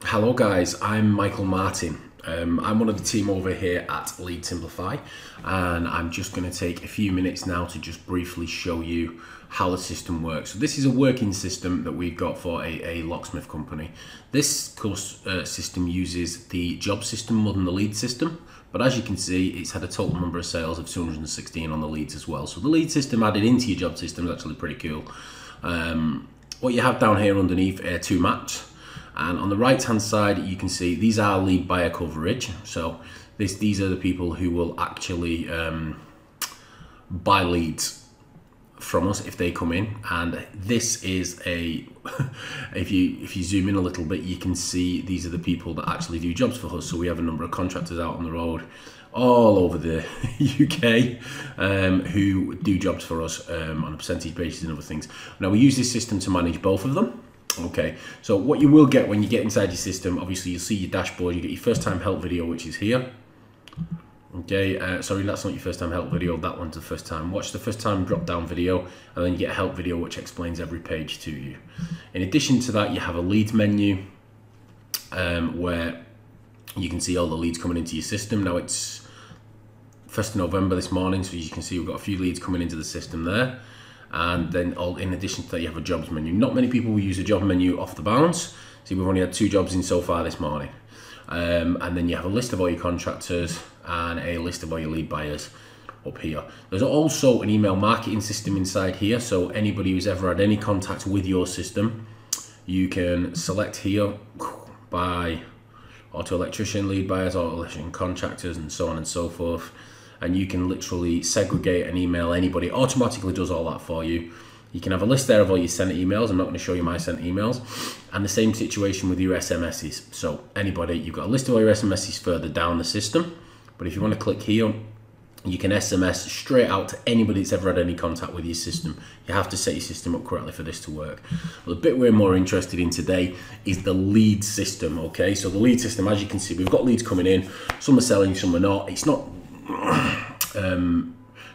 Hello guys, I'm Michael Martin. I'm one of the team over here at Lead Simplify, and I'm just going to take a few minutes now to just briefly show you how the system works. So this is a working system that we've got for a locksmith company. This course system uses the job system more than the lead system, but as you can see, it's had a total number of sales of 216 on the leads as well. So the lead system added into your job system is actually pretty cool. What you have down here underneath are two maps. And on the right hand side you can see these are lead buyer coverage. So these are the people who will actually buy leads from us if they come in. And this is a if you zoom in a little bit, you can see these are the people that actually do jobs for us. So we have a number of contractors out on the road all over the UK who do jobs for us on a percentage basis and other things. Now we use this system to manage both of them. Okay, so what you will get when you get inside your system, obviously you'll see your dashboard, you get your first time help video, which is here. Okay, sorry, that's not your first time help video, that one's the first time. Watch the first time drop down video, and then you get a help video which explains every page to you. In addition to that, you have a leads menu where you can see all the leads coming into your system. Now it's 1st of November this morning, so as you can see we've got a few leads coming into the system there. And then in addition to that, you have a jobs menu. Not many people will use a job menu off the bounce. See, we've only had 2 jobs in so far this morning. And then you have a list of all your contractors and a list of all your lead buyers up here. There's also an email marketing system inside here. So anybody who's ever had any contact with your system, you can select here by auto electrician, lead buyers, auto electrician contractors, and so on and so forth. And you can literally segregate and email anybody. It automatically does all that for you. You can have a list there of all your sent emails. I'm not going to show you my sent emails. And the same situation with your SMSs. So anybody, you've got a list of all your SMSs further down the system. But if you want to click here, you can SMS straight out to anybody that's ever had any contact with your system. You have to set your system up correctly for this to work. But the bit we're more interested in today is the lead system, okay? So the lead system, as you can see, we've got leads coming in. Some are selling, some are not. It's not...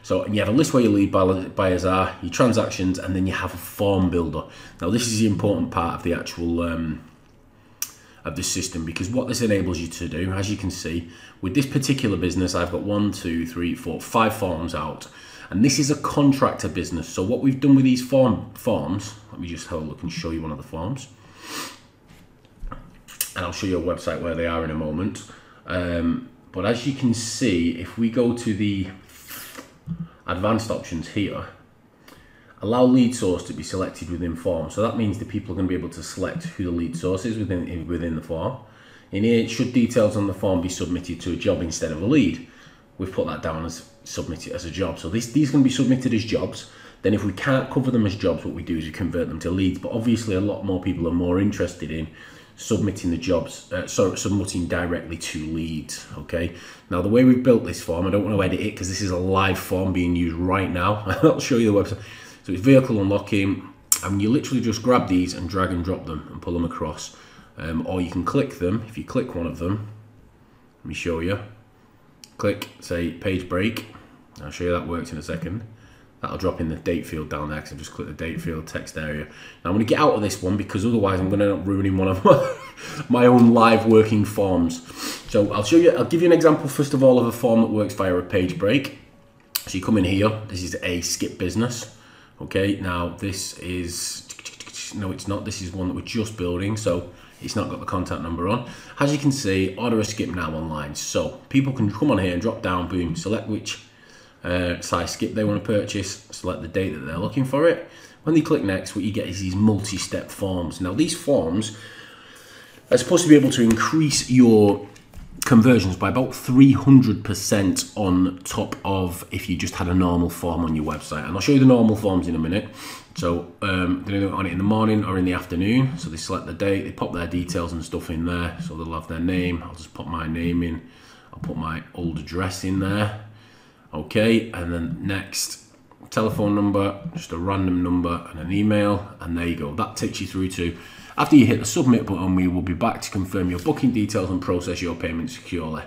So you have a list where your lead buyers are, your transactions, and then you have a form builder. Now this is the important part of the actual of the system, because what this enables you to do, as you can see, with this particular business, I've got 1, 2, 3, 4, 5 forms out, and this is a contractor business. So what we've done with these forms, let me just have a look and show you one of the forms, and I'll show you a website where they are in a moment. But as you can see, if we go to the advanced options here, allow lead source to be selected within form. So that means the people are going to be able to select who the lead source is within the form. In here, should details on the form be submitted to a job instead of a lead? We've put that down as submitted as a job. So these can be submitted as jobs. Then if we can't cover them as jobs, what we do is we convert them to leads. But obviously a lot more people are more interested in submitting the jobs, submitting directly to leads, okay? Now the way we've built this form, I don't want to edit it because this is a live form being used right now. I'll show you the website. So it's vehicle unlocking, and you literally just grab these and drag and drop them and pull them across. Or you can click them. If you click one of them, let me show you. Click, say, page break. I'll show you that works in a second. That'll drop in the date field down there because I've just clicked the date field text area. Now I'm going to get out of this one because otherwise I'm going to end up ruining one of my own live working forms. So I'll show you, I'll give you an example first of all of a form that works via a page break. So you come in here, this is a skip business. Okay, now this is, no it's not, this is one that we're just building, so it's not got the contact number on. As you can see, order a skip now online. So people can come on here and drop down, boom, select which size skip they want to purchase, select the date that they're looking for it. When they click next, what you get is these multi-step forms. Now these forms are supposed to be able to increase your conversions by about 300% on top of if you just had a normal form on your website. And I'll show you the normal forms in a minute. So they do it on it in the morning or in the afternoon. So they select the date, they pop their details and stuff in there. So they'll have their name. I'll just put my name in. I'll put my old address in there. Okay, and then next, telephone number, just a random number and an email, and there you go. That takes you through to, after you hit the submit button, we will be back to confirm your booking details and process your payment securely.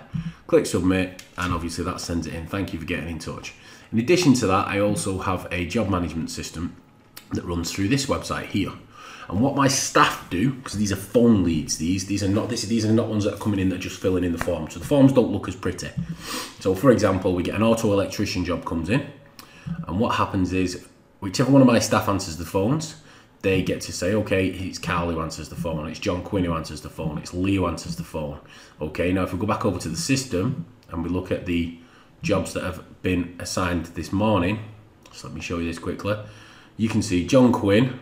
Click submit, and obviously that sends it in. Thank you for getting in touch. In addition to that, I also have a job management system that runs through this website here. And what my staff do, because these are phone leads, these are not ones that are coming in that are just filling in the form. So the forms don't look as pretty. So for example, we get an auto electrician job comes in, and what happens is whichever one of my staff answers the phones, they get to say, okay, it's Carl who answers the phone, it's John Quinn who answers the phone, it's Lee who answers the phone. Okay, now if we go back over to the system and we look at the jobs that have been assigned this morning, so let me show you this quickly. You can see John Quinn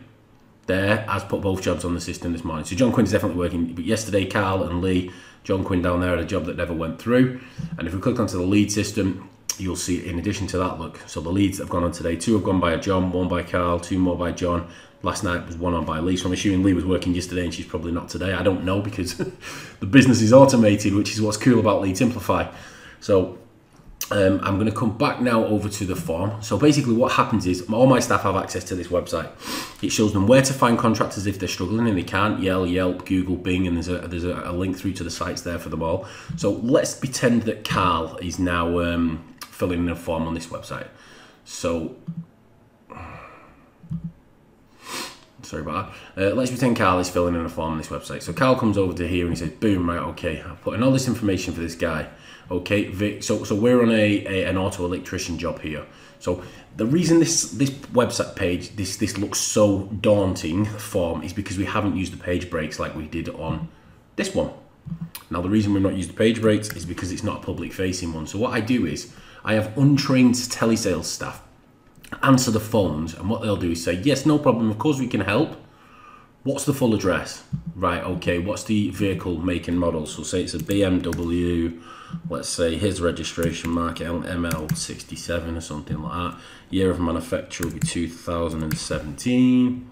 there has put both jobs on the system this morning. So John Quinn is definitely working, but yesterday Carl and Lee, John Quinn down there had a job that never went through. And if we click onto the lead system, you'll see in addition to that, look, so the leads that have gone on today, 2 have gone by a John, 1 by Carl, 2 more by John. Last night was 1 on by Lee, so I'm assuming Lee was working yesterday and she's probably not today. I don't know, because the business is automated, which is what's cool about Lead Simplify. So I'm going to come back now over to the form. So basically what happens is all my staff have access to this website. It shows them where to find contractors if they're struggling and they can't. Yelp, Google, Bing, and there's a link through to the sites there for them all. So let's pretend that Carl is now filling in a form on this website. So sorry about that. Let's pretend Carl is filling in a form on this website. So Carl comes over to here and he says, boom, right, okay, I'm putting all this information for this guy. Okay, Vic, so we're on an auto electrician job here. So the reason this website page, this looks so daunting form is because we haven't used the page breaks like we did on this one. Now the reason we've not used the page breaks is because it's not a public facing one. So what I do is I have untrained telesales staff answer the phones, and what they'll do is say, yes, no problem, of course we can help. What's the full address? Right, okay, what's the vehicle make and model? So say it's a BMW, let's say his registration mark ML67 or something like that. Year of manufacture will be 2017.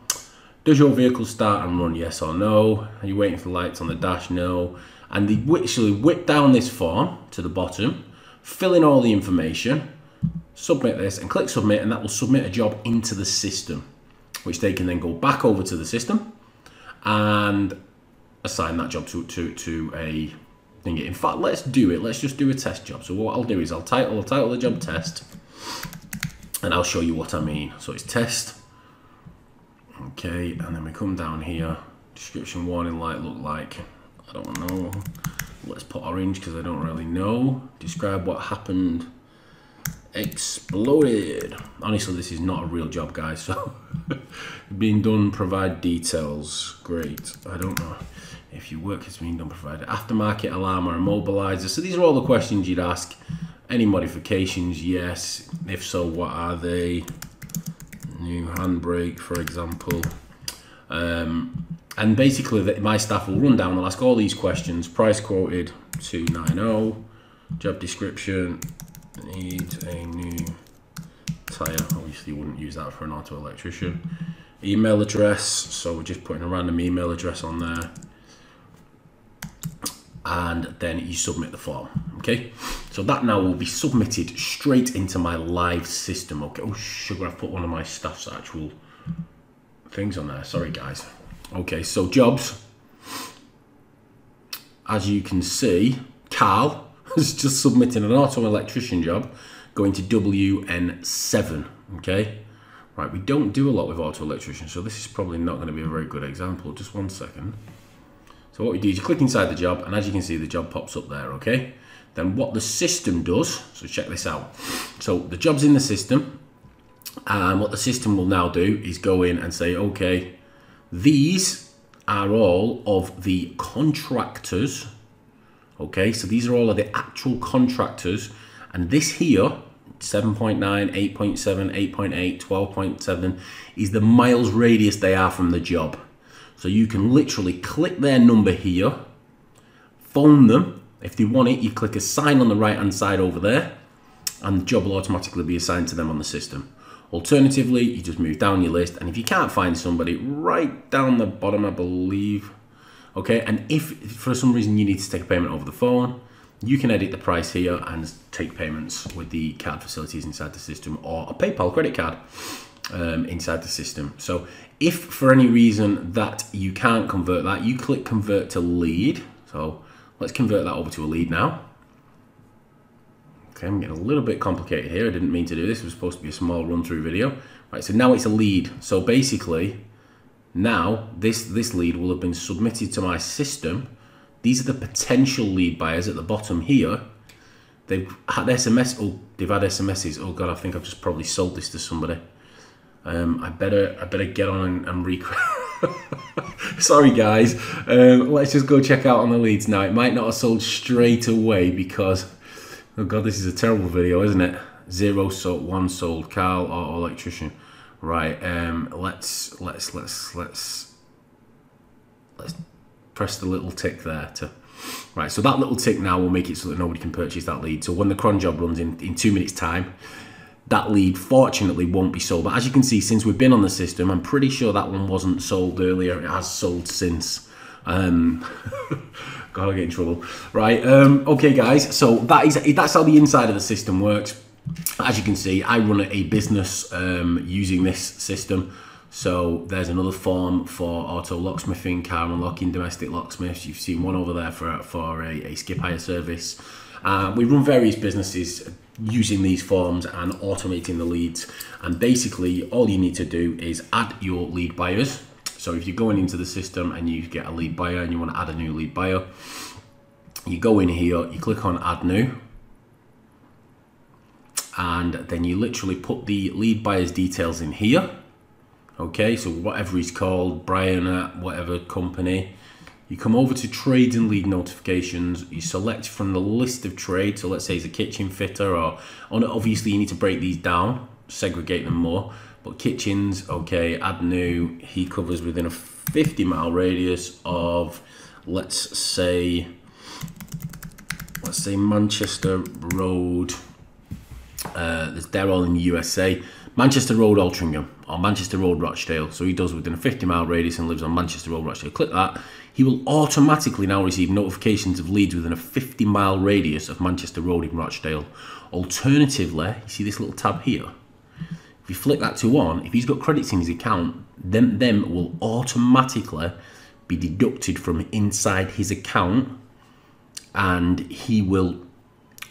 Does your vehicle start and run, yes or no? Are you waiting for lights on the dash? No. And they literally whip down this form to the bottom, fill in all the information, submit this and click submit, and that will submit a job into the system, which they can then go back over to the system and assign that job to a thing. In fact, let's do it. Let's just do a test job. So what I'll do is I'll title the job test, and I'll show you what I mean. So it's test. Okay, and then we come down here. Description warning light look like, I don't know. Let's put orange because I don't really know. Describe what happened. Exploded. Honestly, this is not a real job, guys. So being done, provide details. Great. I don't know if your work is being done, provide aftermarket alarm or immobilizer. So these are all the questions you'd ask. Any modifications? Yes. If so, what are they? New handbrake, for example. And basically my staff will run down, they'll ask all these questions. Price quoted 290. Job description, needs a new tyre. Obviously you wouldn't use that for an auto electrician. Email address, so we're just putting a random email address on there, and then you submit the form. Okay, so that now will be submitted straight into my live system. Okay, oh sugar, I've put one of my staff's actual things on there, sorry guys. Okay, so jobs, as you can see, Carl has just submitted an auto electrician job going to WN7. Okay, right, we don't do a lot with auto electricians, so this is probably not going to be a very good example. Just one second. So what we do is you click inside the job, and as you can see, the job pops up there. Okay, then what the system does, so check this out. So the job's in the system, and what the system will now do is go in and say, okay, these are all of the contractors. Okay, so these are all of the actual contractors, and this here, 7.9, 8.7, 8.8, 12.7, is the miles radius they are from the job. So you can literally click their number here, phone them. If they want it, you click assign on the right hand side over there, and the job will automatically be assigned to them on the system. Alternatively, you just move down your list, and if you can't find somebody, right down the bottom, I believe, okay, and if for some reason you need to take a payment over the phone, you can edit the price here and take payments with the card facilities inside the system, or a PayPal credit card inside the system. So if for any reason that you can't convert that, you click convert to lead. So let's convert that over to a lead now. Okay, I'm getting a little bit complicated here. I didn't mean to do this. It was supposed to be a small run through video. Right, so now it's a lead. So basically, now this lead will have been submitted to my system. These are the potential lead buyers at the bottom here. They've had SMS. Oh, they've had SMSs. Oh God, I think I've just probably sold this to somebody. I better get on and recreate. Sorry guys. Let's just go check out on the leads now. It might not have sold straight away because, oh God, this is a terrible video, isn't it? 0 sold, 1 sold. Carl, auto electrician. Right. Let's press the little tick there to. Right. So that little tick now will make it so that nobody can purchase that lead. So when the cron job runs in 2 minutes time, that lead fortunately won't be sold. But as you can see, since we've been on the system, I'm pretty sure that one wasn't sold earlier. It has sold since. God, I'll get in trouble. Right, okay guys, so that's how the inside of the system works. As you can see, I run a business using this system. So there's another form for auto locksmithing, car unlocking, domestic locksmiths. You've seen one over there for a skip hire service. We run various businesses using these forms and automating the leads, and basically all you need to do is add your lead buyers. So if you're going into the system and you get a lead buyer and you want to add a new lead buyer, you go in here, you click on add new, and then you literally put the lead buyer's details in here. Okay, so whatever he's called, Brian at whatever company. You come over to trades and lead notifications, you select from the list of trades, so let's say he's a kitchen fitter, or obviously you need to break these down, segregate them more, but kitchens, okay, add new, he covers within a 50-mile radius of, let's say Manchester Road, they're all in the USA, Manchester Road Altrincham, or Manchester Road Rochdale, so he does within a 50-mile radius and lives on Manchester Road Rochdale. Click that. He will automatically now receive notifications of leads within a 50-mile radius of Manchester Road in Rochdale. Alternatively, you see this little tab here? If you flick that to on, if he's got credits in his account, them will automatically be deducted from inside his account, and he will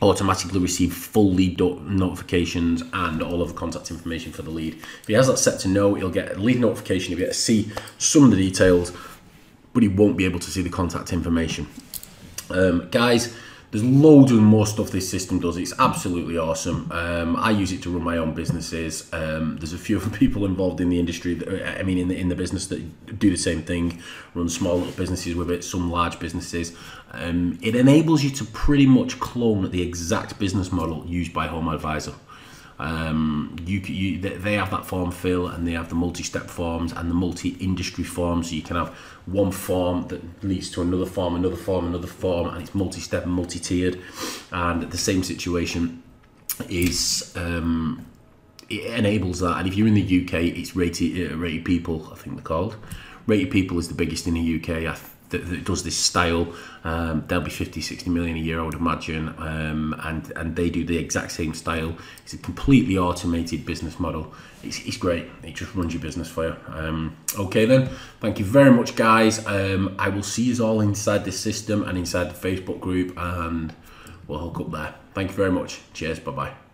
automatically receive full lead notifications and all of the contact information for the lead. If he has that set to no, he'll get a lead notification, he'll get to see some of the details, but he won't be able to see the contact information. Guys, there's loads of more stuff this system does. It's absolutely awesome. I use it to run my own businesses. There's a few other people involved in the industry, that, I mean in the business, that do the same thing, run small little businesses with it, some large businesses. It enables you to pretty much clone the exact business model used by Home Advisor. They have that form fill, and they have the multi-step forms and the multi-industry forms. So you can have one form that leads to another form, another form, another form, and it's multi-step and multi-tiered. And the same situation is it enables that. And if you're in the UK, it's Rated People, I think they're called. Rated People is the biggest in the UK. That does this style. They'll be 50-60 million a year, I would imagine, and they do the exact same style. It's a completely automated business model. It's great. It just runs your business for you. Okay then, thank you very much guys. I will see you all inside this system and inside the Facebook group, and we'll hook up there. Thank you very much. Cheers, bye bye.